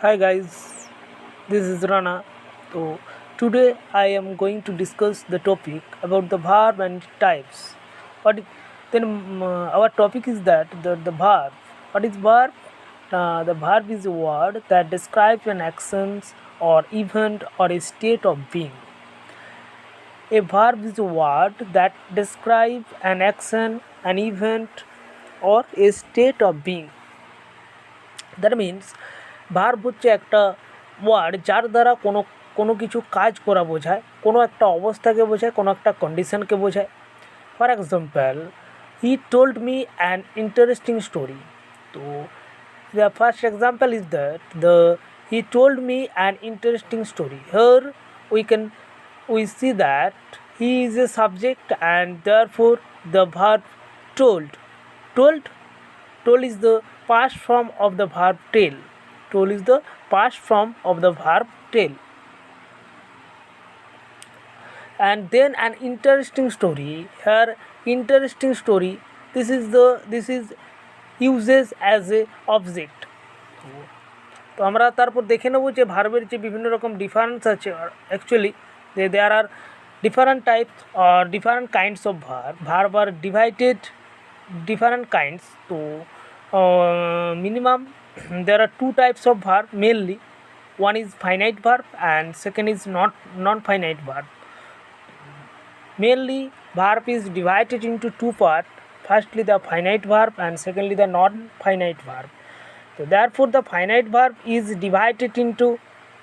Hi guys, this is Rana. So today I am going to discuss the topic about the verb and types. What then our topic is that the verb. What is verb? The verb is a word that describes an action or event or a state of being. A verb is a word that describes an action, an event, or a state of being. That means verb হচ্ছে একটা word যার দ্বারা কোনো কিছু কাজ করা বোঝায়, কোনো একটা অবস্থাকে বোঝায়, কোনো একটা কন্ডিশনকে বোঝায়। For example, he told me an interesting story. তো the first example is that he told me an interesting story. Here we see that he is a subject and therefore the verb told is the past form of the verb tell. Told is the past form of the verb tell. And then an interesting story. Here interesting story, this is uses as a object. তো আমরা তারপর দেখে নেব যে ভার্বের যে বিভিন্ন রকম ডিফারেন্স আছে। Actually there are different types or different kinds of verb are divided different kinds. So minimum there are two types of verb mainly. One is finite verb and second is non-finite verb. Mainly verb is divided into two parts. Firstly the finite verb and secondly the non-finite verb. So therefore the finite verb is divided into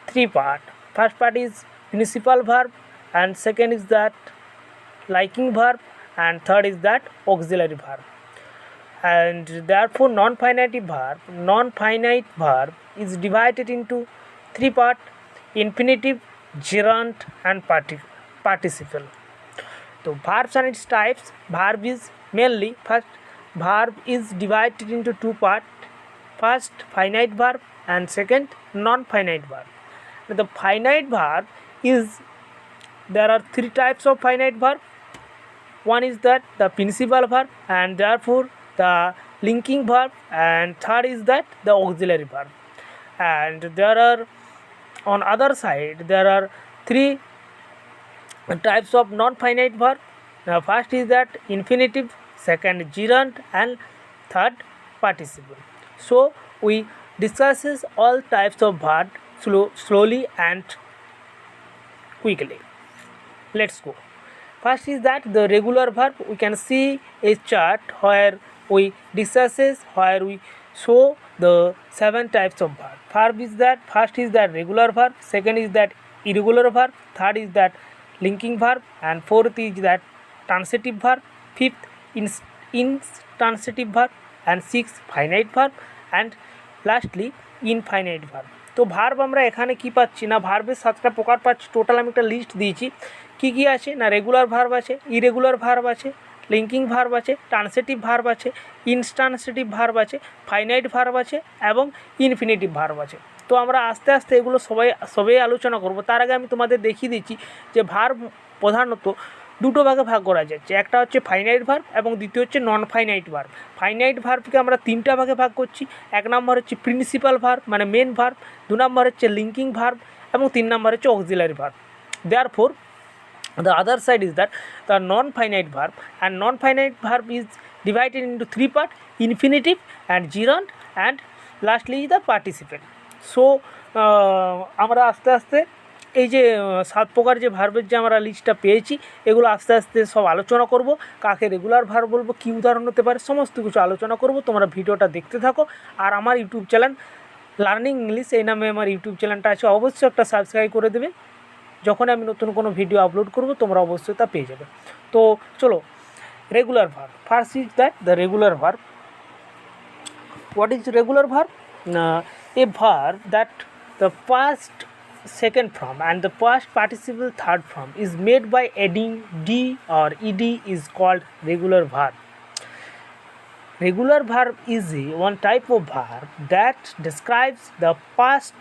three parts. First part is principal verb and second is that liking verb and third is that auxiliary verb. And therefore non-finite verb is divided into three parts: infinitive, gerund and participle. So verbs and its types. Verb is mainly verb is divided into two parts. First finite verb and second non-finite verb. Now, the finite verb is, there are three types of finite verb. One is that the principal verb and therefore the linking verb, and third is that the auxiliary verb. And there are on other side there are three types of non-finite verb. Now first is that infinitive, second gerund and third participle. So we discusses all types of verb slowly and quickly. Let's go. First is that the regular verb. We can see a chart where we discusses, where we show the 7 types of verb. Verb is that first is that regular verb, second is that irregular verb, third is that linking verb, and fourth is that transitive verb, fifth intransitive verb, and sixth finite verb, and lastly infinite verb. তো verb আমরা এখানে কি পাচ্ছি না, ভার্বের 7টা প্রকার পাচ্ছি। Total আমি একটা লিস্ট দিয়েছি। কি আছে না, রেগুলার ভার্ব আছে, ইরেগুলার ভার্ব আছে, লিঙ্কিং ভার্ব আছে, ট্রান্সিটিভ ভার্ব আছে, ইনট্রান্সিটিভ ভার্ব আছে, ফাইনাইট ভার্ব আছে এবং ইনফিনিটিভ ভার্ব আছে। তো আমরা আস্তে আস্তে এগুলো সবাই আলোচনা করব। তার আগে আমি তোমাদের দেখিয়ে দিচ্ছি যে ভার্ব প্রধানত দুটো ভাগে ভাগ করা যাচ্ছে। একটা হচ্ছে ফাইনাইট ভার্ব এবং দ্বিতীয় হচ্ছে নন ফাইনাইট ভার্ব। ফাইনাইট ভার্বকে আমরা তিনটা ভাগে ভাগ করছি। এক নম্বর হচ্ছে প্রিন্সিপাল ভার্ব মানে মেন ভার্ব, দু নম্বর হচ্ছে লিঙ্কিং ভার্ব এবং তিন নম্বর হচ্ছে auxiliary verb. Therefore the other side is that the non-finite verb, and non-finite verb is divided into three parts: infinitive and gerund and lastly the participle. So আমরা আস্তে আস্তে এই যে 7 প্রকার যে ভার্বের যে আমরা লিস্টটা পেয়েছি এগুলো আস্তে আস্তে সব আলোচনা করব। কাকে রেগুলার ভার্ব বলবো, কী উদাহরণ হতে পারে, সমস্ত কিছু আলোচনা করব। তোমরা ভিডিওটা দেখতে থাকো। আর আমার ইউটিউব চ্যানেল লার্নিং ইংলিশ এই নামে আমার ইউটিউব চ্যানেলটা আছে, অবশ্যই একটা সাবস্ক্রাইব করে দেবে। যখন আমি নতুন কোনো ভিডিও আপলোড করব তোমরা অবশ্যই তা পেয়ে যাবে। তো চলো, regular verb. First is that the regular verb. What is regular verb? A verb that the past second form and the past participle third form is made by adding d or ed is called regular verb. Regular verb is one type of verb that describes the past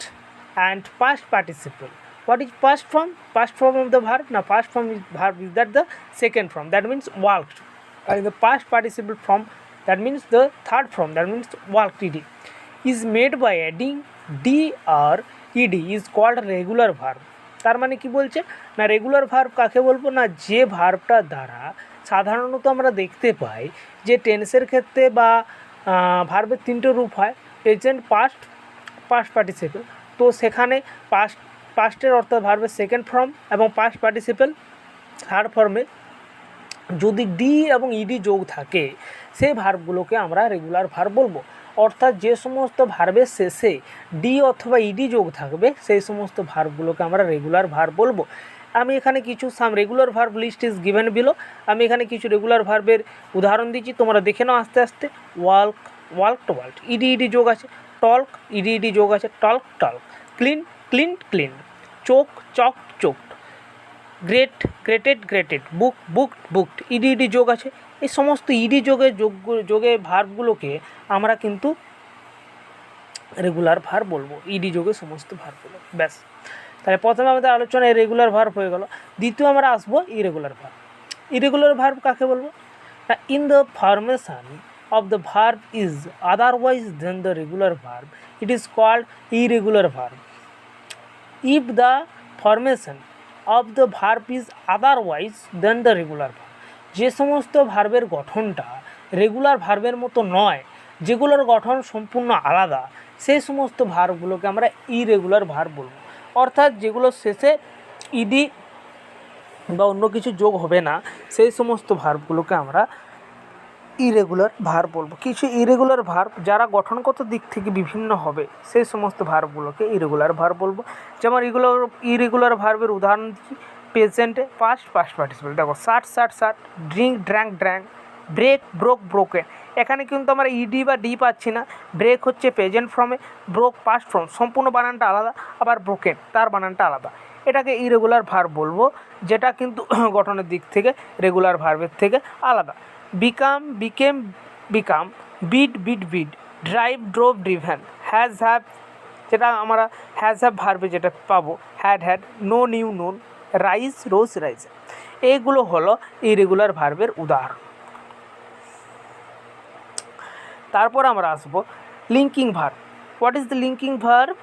and past participle. What is past form? Past form of the verb. Now past form is verb is that the second form, that means walked. And the past participle form, that means the third form, that means walked ed, is made by adding D or ED is called regular verb. তার মানে কি বলছে না, regular verb কাকে বলবো না, যে ভার্বটা দ্বারা সাধারণত আমরা দেখতে পাই যে টেন্সের ক্ষেত্রে বা ভার্বের তিনটে রূপ হয়, প্রেজেন্ট, পাস্ট, পাস্ট পার্টিসিপেল। তো সেখানে পাস্টের অর্থাৎ ভার্বের সেকেন্ড ফর্ম এবং পাস্ট পার্টিসিপেল থার্ড ফর্মে যদি ডি এবং ইডি যোগ থাকে সেই ভার্বগুলোকে আমরা রেগুলার ভার্ব বলবো। অর্থাৎ যে সমস্ত ভার্বের শেষে ডি অথবা ইডি যোগ থাকবে সেই সমস্ত ভার্বগুলোকে আমরা রেগুলার ভার্ব বলবো। আমি এখানে কিছু regular verb list is given below. আমি এখানে কিছু রেগুলার ভার্বের উদাহরণ দিচ্ছি, তোমরা দেখে নাও আস্তে আস্তে। Walk, walked, walked, ed ed যোগ আছে। টল্ক, ইডি ইডি যোগ আছে, talk talk. Clean, cleaned cleaned. Choke, choke choked. Greet, greeted greeted. Book, booked booked. Ed ed যোগ আছে। এই সমস্ত ইডি যোগে ভার্বগুলোকে আমরা কিন্তু রেগুলার ভার্ব বলবো, ইডি যোগে সমস্ত ভার্বগুলো। ব্যাস, তাহলে প্রথমে আমাদের আলোচনায় রেগুলার ভার্ব হয়ে গেল। দ্বিতীয় আমরা আসবো ইরেগুলার ভার্ব। ইরেগুলার ভার্ব কাকে বলবো না, in the formation of the verb is otherwise then the regular verb it is called irregular verb. If the formation of the verb is otherwise then the regular verb, যে সমস্ত ভার্বের গঠনটা regular ভার্বের মতো নয়, যেগুলোর গঠন সম্পূর্ণ আলাদা, সেই সমস্ত ভার্বগুলোকে আমরা ইরেগুলার ভার্ব বলবো। অর্থাৎ যেগুলো শেষে ইডি বা অন্য কিছু যোগ হবে না সেই সমস্ত ভার্বগুলোকে আমরা ইরেগুলার ভার্ব বলবো। কিছু ইরেগুলার ভার্ব যারা গঠনগত দিক থেকে বিভিন্ন হবে সেই সমস্ত ভার্বগুলোকে ইরেগুলার ভার্ব বলবো। যেমন ইরেগুলার ভার্বের উদাহরণ দিচ্ছি, প্রেজেন্টে পাস্ট, পাস্ট পার্টিসিপেল। দেখো, shut, shut, shut. Drink, drank, drank. Break, broke, broken. এখানে কিন্তু আমরা ইডি বা ডি পাচ্ছি না। ব্রেক হচ্ছে প্রেজেন্ট ফর্মে, ব্রোক পাস্ট ফর্ম, সম্পূর্ণ বানানটা আলাদা, আবার ব্রোকেন তার বানানটা আলাদা। এটাকে ইরেগুলার ভার্ব বলবো, যেটা কিন্তু গঠনের দিক থেকে রেগুলার ভার্বের থেকে আলাদা। Become, became, become. Bid, bid, bid. Drive, drove, driven. Has, have, যেটা আমরা হ্যাজ হ্যাভ ভার্বে যেটা পাবো, had, had. Know, knew, known. Rise, rose, rise. এইগুলো হলো ইরেগুলার ভার্বের উদাহরণ। তারপর আমরা আসবো linking verb. What is the linking verb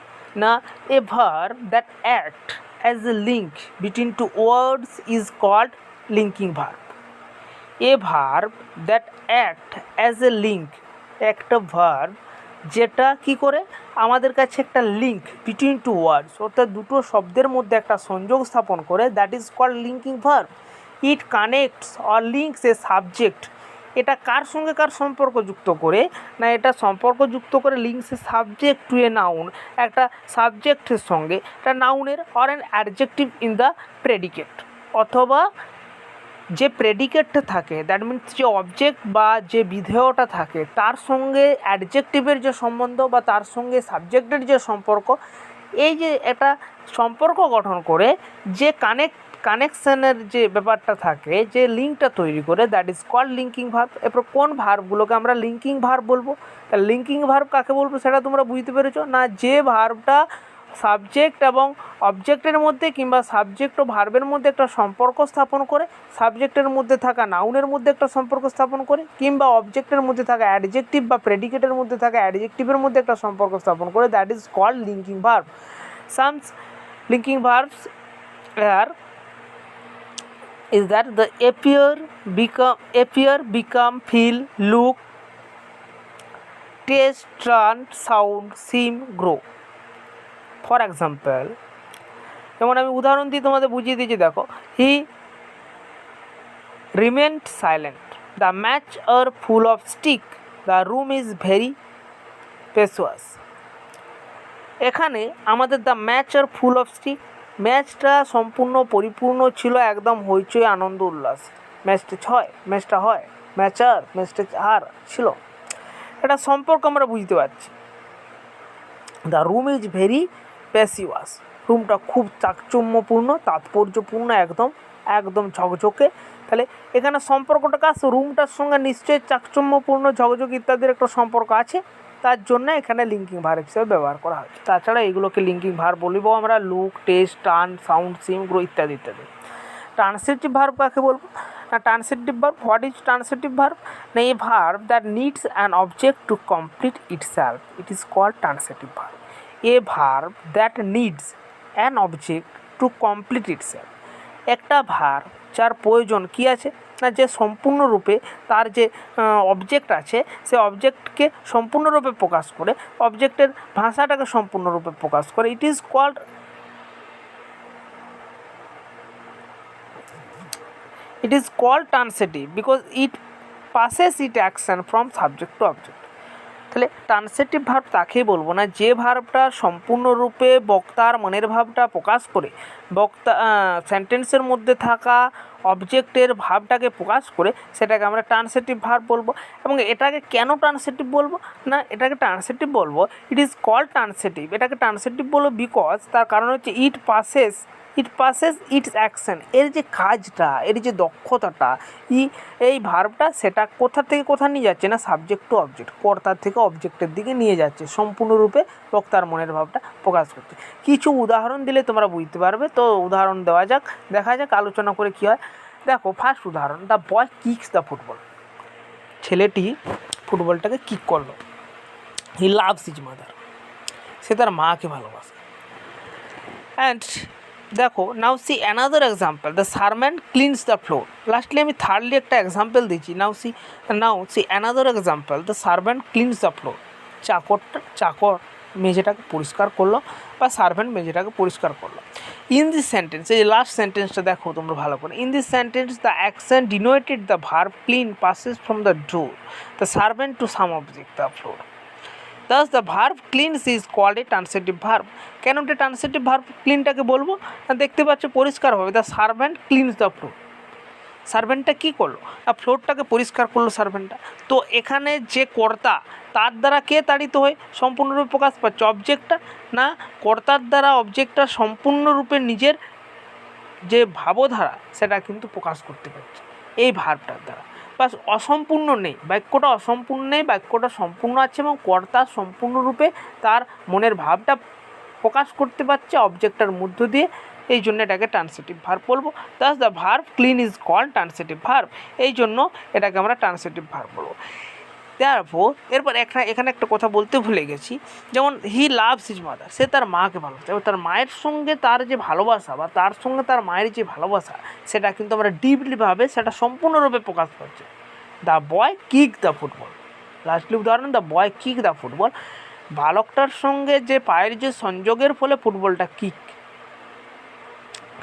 না, a verb that act as a link between two words is called linking verb. A verb that act as a link, একটা verb যেটা কি করে আমাদের কাছে একটা লিঙ্ক বিটুইন টু ওয়ার্ডস, অর্থাৎ দুটো শব্দের মধ্যে একটা সংযোগ স্থাপন করে, that is called linking verb. It connects or links a subject. এটা কার সঙ্গে কার সম্পর্ক যুক্ত করে না, এটা সম্পর্ক যুক্ত করে links a subject to a noun, একটা সাবজেক্টের সঙ্গে একটা নাউনের, or an adjective in the predicate, অথবা যে প্রেডিকেটটা থাকে, দ্যাট মিনস যে অবজেক্ট বা যে বিধেয়টা থাকে তার সঙ্গে অ্যাডজেক্টিভের যে সম্বন্ধ বা তার সঙ্গে সাবজেক্টের যে সম্পর্ক, এই যে একটা সম্পর্ক গঠন করে যে কানেকশানের যে ব্যাপারটা থাকে, যে লিঙ্কটা তৈরি করে, that is called linking verb. এরপর কোন ভার্বগুলোকে আমরা লিঙ্কিং ভার্ব বলবো, তা লিঙ্কিং ভার্ব কাকে বলবো সেটা তোমরা বুঝতে পেরেছো না, যে ভার্বটা সাবজেক্ট এবং অবজেক্টের মধ্যে কিংবা সাবজেক্ট ও ভার্বের মধ্যে একটা সম্পর্ক স্থাপন করে, সাবজেক্টের মধ্যে থাকা নাউনের মধ্যে একটা সম্পর্ক স্থাপন করে, কিংবা অবজেক্টের মধ্যে থাকা অ্যাডজেক্টিভ বা প্রেডিকেটের মধ্যে থাকা অ্যাডজেক্টিভের মধ্যে একটা সম্পর্ক স্থাপন করে, that is called linking verb. Some linking verbs are is that the appear, become, feel, look, taste, turn, sound, seem, grow. For example, যেমন আমি উদাহরণ দিয়ে তোমাদের বুঝিয়ে দিয়েছি, দেখো, he remained silent, the match are full of stick, the room is very spacious. এখানে আমাদের the match are full of stick, ম্যাচটা সম্পূর্ণ পরিপূর্ণ ছিল, একদম হইচই আনন্দ উল্লাস। ম্যাচটা হয়, ম্যাচটা আর ছিল, এটা সম্পর্ক আমরা বুঝতে পারছি। The room is very spacious, রুমটা খুব চাকচম্যপূর্ণ, তাৎপর্যপূর্ণ, একদম ঝকঝকে। তাহলে এখানে সম্পর্কটা কাজ, রুমটার সঙ্গে নিশ্চয়ই চাকচম্যপূর্ণ, ঝকঝকে ইত্যাদির একটা সম্পর্ক আছে, তার জন্য এখানে লিঙ্কিং ভার্ব হিসেবে ব্যবহার করা হচ্ছে। তাছাড়া এগুলোকে লিঙ্কিং ভার্ব বলবো আমরা, look, taste, turn, sound, seem, grow ইত্যাদি ইত্যাদি। ট্রান্সিটিভ ভার্ব কাকে বলবো না, transitive verb, what is transitive verb না, a verb that needs an object to complete itself, it is called transitive verb. A verb that needs an object to complete itself. একটা verb যার প্রয়োজন কী আছে না, যে সম্পূর্ণরূপে তার যে অবজেক্ট আছে সে অবজেক্টকে সম্পূর্ণরূপে প্রকাশ করে, অবজেক্টের ভাষাটাকে সম্পূর্ণরূপে প্রকাশ করে। It is called transitive because it passes it action from subject to object। তাহলে ট্রান্সিটিভ ভার্ব তাকেই বলবো না যে ভার্বটা সম্পূর্ণরূপে বক্তার মনের ভাবটা প্রকাশ করে, বক্তা সেন্টেন্সের মধ্যে থাকা অবজেক্টের ভাবটাকে প্রকাশ করে, সেটাকে আমরা ট্রান্সিটিভ ভার্ব বলবো। এবং এটাকে কেন ট্রান্সিটিভ বলবো না, এটাকে ট্রান্সিটিভ বলবো, ইট ইজ কল্ড ট্রান্সিটিভ। এটাকে ট্রান্সিটিভ বলবো বিকজ তার কারণ হচ্ছে ইট পাসেস ইটস অ্যাকশন, এর যে কাজটা, এর যে দক্ষতাটা, এই ভার্বটা সেটা কোথা থেকে কোথা নিয়ে যাচ্ছে না, সাবজেক্ট টু অবজেক্ট, কর্তার থেকে অবজেক্টের দিকে নিয়ে যাচ্ছে, সম্পূর্ণরূপে বক্তার মনের ভাবটা প্রকাশ করছে। কিছু উদাহরণ দিলে তোমরা বুঝতে পারবে। তো উদাহরণ দেওয়া যাক, দেখা যাক, আলোচনা করে কী হয়। দেখো ফার্স্ট উদাহরণ, the boy kicks the football. ছেলেটি ফুটবলটাকে কিক করলো। হি লাভস হিজ মাদার, সে তার মাকে ভালোবাসে। অ্যান্ড দেখো now see another example, the servant cleans the floor. Lastly আমি থার্ডলি একটা এক্সাম্পল দিচ্ছি। Now see another example, the servant cleans the floor. চাকর মেঝেটাকে পরিষ্কার করলো, বা সার্ভেন্ট মেঝেটাকে পরিষ্কার করলো। ইন দিস সেন্টেন্স, এই লাস্ট সেন্টেন্সটা দেখো তোমরা ভালো করে। In this sentence the action denoted the verb clean passes from the door, the servant to some object, the floor. Thus the verb cleans is called a transitive verb। কেন এটা transitive verb ক্লিনটাকে বলবো না, দেখতে পাচ্ছ পরিষ্কারভাবে, the servant cleans the floor. সার্ভেন্টটা কী করলো না, ফ্লোরটাকে পরিষ্কার করলো সার্ভেন্টটা। তো এখানে যে কর্তা, তার দ্বারা কে তাড়িত হয়ে সম্পূর্ণরূপে প্রকাশ পাচ্ছে, অবজেক্টটা না, কর্তার দ্বারা অবজেক্টটা সম্পূর্ণরূপে নিজের যে ভাবধারা সেটা কিন্তু প্রকাশ করতে পারছে এই ভার্বটার দ্বারা। বাস অসম্পূর্ণ নেই, বাক্যটা অসম্পূর্ণ নেই, বাক্যটা সম্পূর্ণ আছে এবং কর্তা সম্পূর্ণরূপে তার মনের ভাবটা প্রকাশ করতে পারছে অবজেক্টটার মধ্য দিয়ে, এই জন্য এটাকে ট্রান্সিটিভ ভার্ব বলবো। Thus the verb clean is called transitive verb, এই জন্য এটাকে আমরা ট্রান্সিটিভ ভার্ব বলবো। তারপর এরপর এখানে একটা কথা বলতে ভুলে গেছি, যেমন হি লাভস হিজ মাদার, সে তার মাকে ভালোবাসে। এবার তার মায়ের সঙ্গে তার যে ভালোবাসা বা তার সঙ্গে তার মায়ের যে ভালোবাসা সেটা কিন্তু আমরা ডিপলিভাবে সেটা সম্পূর্ণরূপে প্রকাশ পাচ্ছে। The boy kick the football. Lastly উদাহরণ, the boy kick the football. বালকটার সঙ্গে যে পায়ের যে সংযোগের ফলে ফুটবলটা কিক,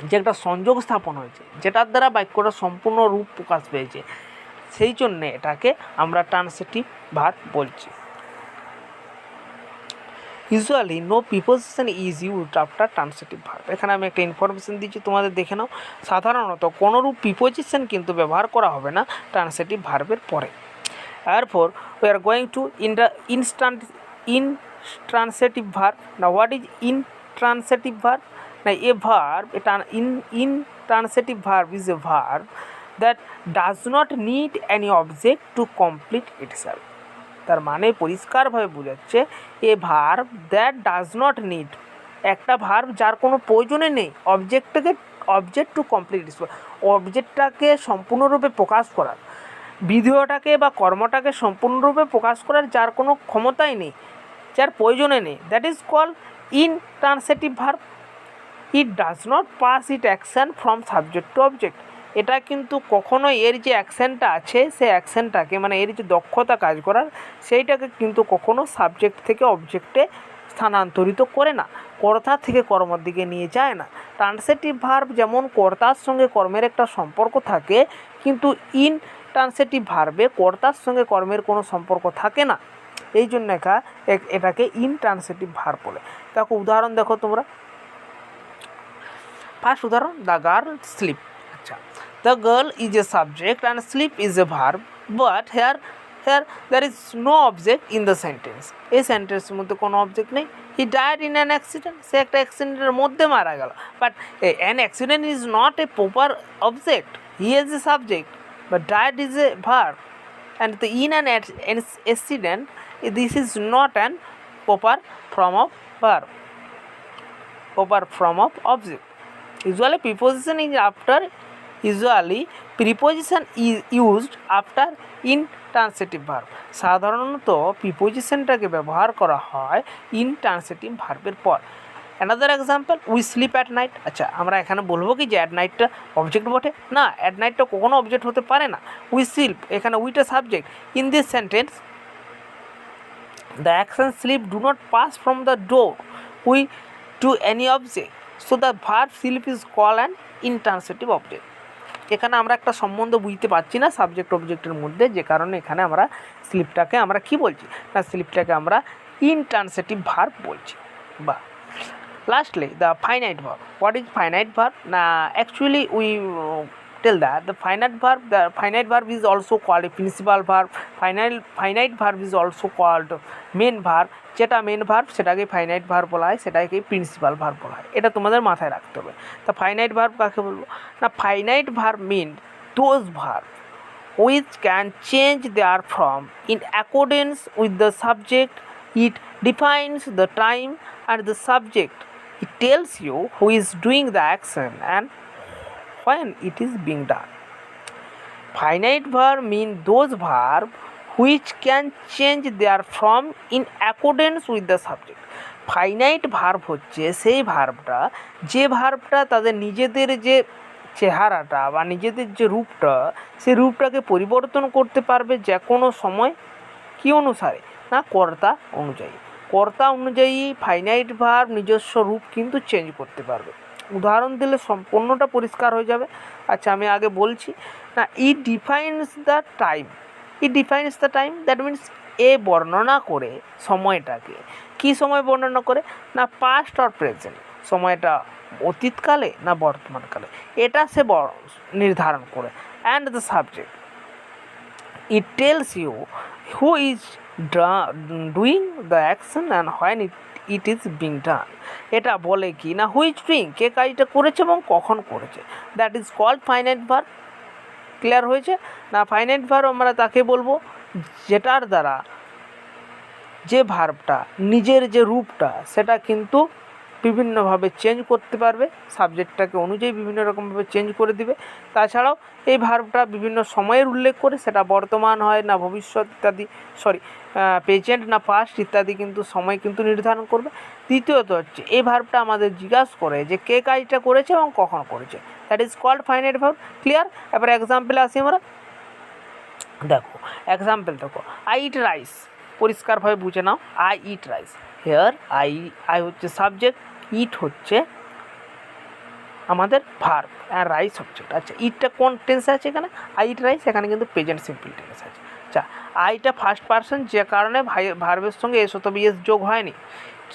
যে একটা সংযোগ স্থাপন হয়েছে, যেটার দ্বারা বাক্যটা সম্পূর্ণ রূপ প্রকাশ পেয়েছে, সেই জন্যে এটাকে আমরা ট্রান্সিটিভ ভার্ব বলছি। Usually no preposition is used after transitive verb. এখানে আমি একটা ইনফরমেশন দিচ্ছি, তোমাদের দেখে নাও। সাধারণত কোনোরূপ প্রিপোজিশন কিন্তু ব্যবহার করা হবে না ট্রান্সিটিভ ভার্বের পরে। এরপর we are going to intransitive verb. না হোয়াট ইজ ইনট্রান্সিটিভ ভার্ব? না এ ভার্ব, এটা intransitive verb is a verb that does not need any object to complete itself। তার মানে পরিষ্কারভাবে বোঝাচ্ছে a verb that does not need, একটা verb যার কোনো প্রয়োজনে নেই অবজেক্ট টু কমপ্লিট ইটসেলফ, অবজেক্টটাকে সম্পূর্ণরূপে প্রকাশ করার, বিধেয়টাকে বা কর্মটাকে সম্পূর্ণরূপে প্রকাশ করার যার কোনো ক্ষমতাই নেই, যার প্রয়োজনে নেই, that is called intransitive verb. It does not pass it action from subject to object. এটা কিন্তু কখনো এর যে অ্যাকশনটা আছে সেই অ্যাকশনটাকে, মানে এর যে দক্ষতা কাজ করার, সেইটাকে কিন্তু কখনো সাবজেক্ট থেকে অবজেক্টে স্থানান্তরিত করে না, কর্তা থেকে কর্মের দিকে নিয়ে যায় না। ট্রান্সিটিভ ভার্ব যেমন কর্তার সঙ্গে কর্মের একটা সম্পর্ক থাকে, কিন্তু ইনট্রান্সিটিভ ভার্বে কর্তার সঙ্গে কর্মের কোনো সম্পর্ক থাকে না, এই জন্য এটাকে ইনট্রান্সিটিভ ভার্ব বলে। দেখো উদাহরণ দেখো তোমরা। ফার্স্ট উদাহরণ, দ্য গার্ল স্লিপ। আচ্ছা, the girl is a subject and sleep is a verb, but here there is no object in the sentence। এই সেন্টেন্সের মধ্যে কোনো অবজেক্ট নেই। he died in an accident, সে একটা অ্যাক্সিডেন্টের মধ্যে মারা গেল, but an accident is not a proper object, he is a subject, but died is a verb, and in an accident this is not an proper form of verb, proper form of object। Usually preposition is after preposition is used after intransitive verb. সাধারণত প্রিপোজিশনটাকে ব্যবহার করা হয় intransitive ভার্বের পর। Another example, we slip at night. আচ্ছা, আমরা এখানে বলবো কি যে অ্যাট নাইটটা অবজেক্ট বটে? না, অ্যাট নাইটটা কখনো অবজেক্ট হতে পারে না। উই স্লিপ, এখানে উইটা subject. In this sentence the action sleep do not pass from the door we to any object, so the verb sleep is called an intransitive object. এখানে আমরা একটা সম্বন্ধ বুঝতে পারছি না সাবজেক্ট অবজেক্টের মধ্যে, যে কারণে এখানে আমরা স্লিপটাকে আমরা কি বলছি না, স্লিপটাকে আমরা ইনট্রান্সিটিভ ভার্ব বলছি। বা lastly the finite verb. What is finite verb? না, actually we tell that the finite verb is also called a principal verb. Finite verb is also called main verb. যেটা মেন ভার্ব সেটাকে finite verb বলা হয়, সেটাকে principal verb বলা হয়। এটা তোমাদের মাথায় রাখতে হবে। তা ফাইনাইট ভার্ব কাকে বলবো না, finite verb mean those verb which can change their form in accordance with the subject. It defines the time and the subject. It tells you who is doing the action and when it is being done. Finite verb mean those verb which can change their form in accordance with the subject. Finite verb হচ্ছে সেই ভার্বটা, যে ভার্বটা তাদের নিজেদের যে চেহারাটা বা নিজেদের যে রূপটা, সেই রূপটাকে পরিবর্তন করতে পারবে যে কোনো সময়। কী অনুসারে না, কর্তা অনুযায়ী। কর্তা অনুযায়ী ফাইনাইট ভার্ব নিজস্ব রূপ কিন্তু চেঞ্জ করতে পারবে। উদাহরণ দিলে সম্পূর্ণটা পরিষ্কার হয়ে যাবে। আচ্ছা, আমি আগে বলছি না, it defines the time. It defines the time, that means এ বর্ণনা করে সময়টাকে। কি সময় বর্ণনা করে না, পাস্ট অর প্রেজেন্ট, সময়টা অতীতকালে না বর্তমানকালে, এটা সে নির্ধারণ করে। And the subject, it tells you who is doing the action and when it is being done. এটা বলে কি না, হুইচ ডুইং, কে কাজটা করেছে এবং কখন করেছে। That is called finite verb. Clear হয়েছে না? ফাইনাইট ভার্ব আমরা তাকে বলবো যেটার দ্বারা যে ভার্বটা নিজের যে রূপটা সেটা কিন্তু বিভিন্নভাবে চেঞ্জ করতে পারবে, সাবজেক্টটাকে অনুযায়ী বিভিন্ন রকমভাবে চেঞ্জ করে দিবে। তাছাড়াও এই ভার্বটা বিভিন্ন সময়ের উল্লেখ করে, সেটা বর্তমান হয় না ভবিষ্যৎ ইত্যাদি, প্রেজেন্ট না পাস্ট ইত্যাদি কিন্তু সময় কিন্তু নির্ধারণ করবে। দ্বিতীয়ত হচ্ছে এই ভার্বটা আমাদের জিজ্ঞাসা করে যে কে কাজটা করেছে এবং কখন করেছে। That is called finite verb. Clear? এবার এক্সাম্পলে আসি আমরা। দেখো এক্সাম্পল, দেখো আই ইট রাইস। পরিষ্কারভাবে বুঝে নাও, I eat rice. Here I হচ্ছে সাবজেক্ট, ইট হচ্ছে আমাদের ভার্ব, আর রাইস অবজেক্ট। আচ্ছা, ইটটা কোন টেন্সে আছে এখানে? আই ইট রাইস, এখানে কিন্তু প্রেজেন্ট সিম্পল টেন্স আছে। আচ্ছা, আইটা ফার্স্ট পারসন, যে কারণে ভার্বের সঙ্গে এস অথবা ইএস যোগ হয়নি।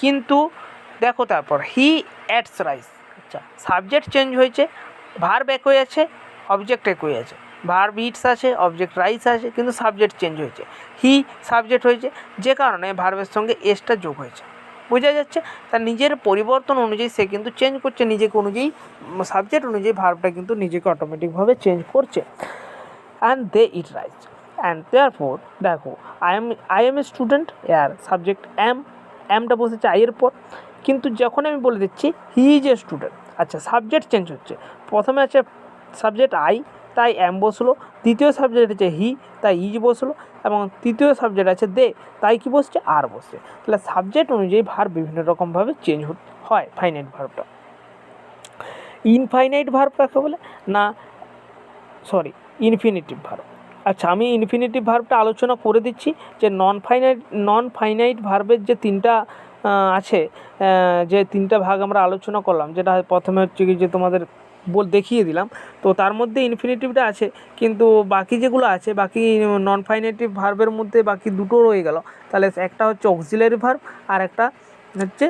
কিন্তু দেখো তারপর হি অ্যাটস রাইস। আচ্ছা, সাবজেক্ট চেঞ্জ হয়েছে, ভার্ব একই আছে, অবজেক্ট একই আছে। ভার্ব ইটস আছে, অবজেক্ট রাইস আছে, কিন্তু সাবজেক্ট চেঞ্জ হয়েছে। হি সাবজেক্ট হয়েছে, যে কারণে ভার্বের সঙ্গে এসটা যোগ হয়েছে। বোঝা যাচ্ছে? তার নিজের পরিবর্তন অনুযায়ী সে কিন্তু চেঞ্জ করছে, নিজেকে অনুযায়ী, সাবজেক্ট অনুযায়ী ভার্বটা কিন্তু নিজেকে অটোমেটিকভাবে চেঞ্জ করছে। And they eat rice and therefore, দেখো আই এম এ স্টুডেন্ট, এর সাবজেক্ট অ্যামটা বসেছে আইয়ের পর, কিন্তু যখন আমি বলে দিচ্ছি হি ইজ এ স্টুডেন্ট, আচ্ছা সাবজেক্ট চেঞ্জ হচ্ছে। প্রথমে আছে সাবজেক্ট আই, তাই অ্যাম বসলো। দ্বিতীয় সাবজেক্ট আছে হি, তাই ইজ বসলো। এবং তৃতীয় সাবজেক্ট আছে দে, তাই কি বসছে? আর বসছে। তাহলে সাবজেক্ট অনুযায়ী ভার্ব বিভিন্ন রকমভাবে চেঞ্জ হয় ফাইনাইট ভার্বটা। ইনফাইনাইট ভার্ব কাকে বলে না, ইনফিনিটিভ ভার্ব। আচ্ছা, আমি ইনফিনিটিভ ভার্বটা আলোচনা করে দিচ্ছি যে নন ফাইনাইট ভার্বের যে তিনটা আছে, যে তিনটা ভাগ আমরা আলোচনা করলাম, যেটা প্রথমে হচ্ছে কি যে তোমাদের দেখিয়ে দিলাম, তো তার মধ্যে ইনফিনিটিভটা আছে, কিন্তু বাকি যেগুলো আছে, বাকি নন ফাইনাইটিভ ভার্বের মধ্যে বাকি দুটো রয়ে গেল। তাহলে একটা হচ্ছে অক্সিলারি ভার্ব আর একটা হচ্ছে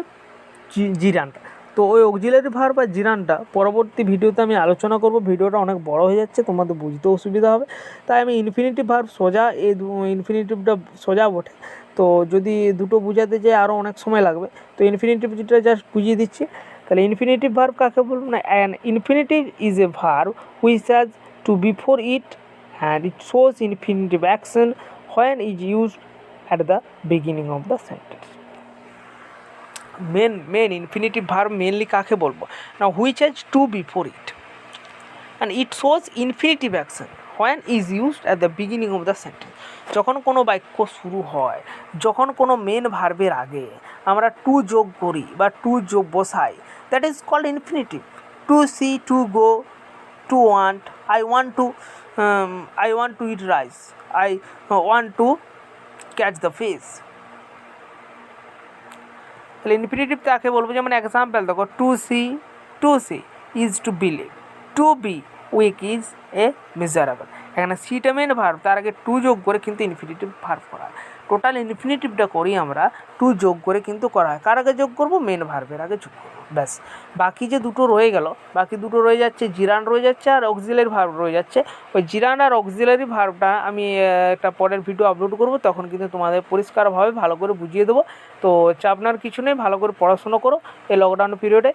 জিরান্ট। তো ওই অক্সিলারি ভার্ব বা জিরানটা পরবর্তী ভিডিওতে আমি আলোচনা করব। ভিডিওটা অনেক বড় হয়ে যাচ্ছে, তোমাদের বুঝতে অসুবিধা হবে, তাই আমি ইনফিনিটিভ ভার্ব সোজা, এই ইনফিনিটিভটা সোজা বটে, তো যদি দুটো বোঝাতে যাই আরও অনেক সময় লাগবে, তো ইনফিনিটিভ যেটা জাস্ট বুঝিয়ে দিচ্ছি। তাহলে ইনফিনিটিভ ভার্ব কাকে বলবো না, an infinitive is a verb which has to before it and it shows infinitive action when is used at the beginning of the sentence. Main infinitive verb mainly কাকে বলবো না, which has to before it and it shows infinitive action when is used at the beginning of the sentence. যখন কোনো বাক্য শুরু হয়, যখন কোনো মেন ভার্বের আগে আমরা টু যোগ করি বা টু যোগ বসাই, that is called infinitive. To see, to go, to want, I want to eat rice, I want to catch the fish. তাহলে ইনফিনিটিভ তাকে বলবো, যেমন এক্সাম্পল দেখো, to see is to believe, to be weak is a miserable. এখানে সিটা main verb, তার আগে two যোগ করে কিন্তু ইনফিনিটিভ ভার্ব করা হয়। টোটাল ইনফিনিটিভটা করি আমরা টু যোগ করে কিন্তু করা হয়। কার আগে যোগ করবো? মেন ভার্বের আগে যোগ করবো, ব্যাস। বাকি যে দুটো রয়ে গেল, বাকি দুটো রয়ে যাচ্ছে, জিরান রয়ে যাচ্ছে আর অক্সিলারি ভার্ব রয়ে যাচ্ছে। ওই জিরান আর অক্সিলারি ভার্বটা আমি একটা পরের ভিডিও আপলোড করব, তখন কিন্তু তোমাদের পরিষ্কারভাবে ভালো করে বুঝিয়ে দেবো। তো চাপনার কিছু নেই, ভালো করে পড়াশুনো করো এই লকডাউন পিরিয়ডে।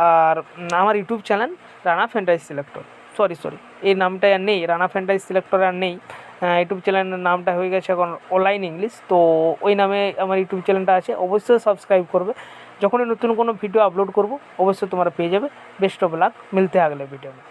আর আমার YouTube channel Rana fantasy selector, sorry এই নামটা আর নেই, রানা ফ্যান্টাসি সিলেক্টর আর নেই। ইউটিউব চ্যানেলের নামটা হয়ে গেছে এখন অনলাইন ইংলিশ। তো ওই নামে আমার ইউটিউব চ্যানেলটা আছে, অবশ্যই সাবস্ক্রাইব করবে। যখনই নতুন কোনো ভিডিও আপলোড করব অবশ্যই তোমরা পেয়ে যাবে। বেস্ট অফ লাক, মিলতে আগলে ভিডিও में।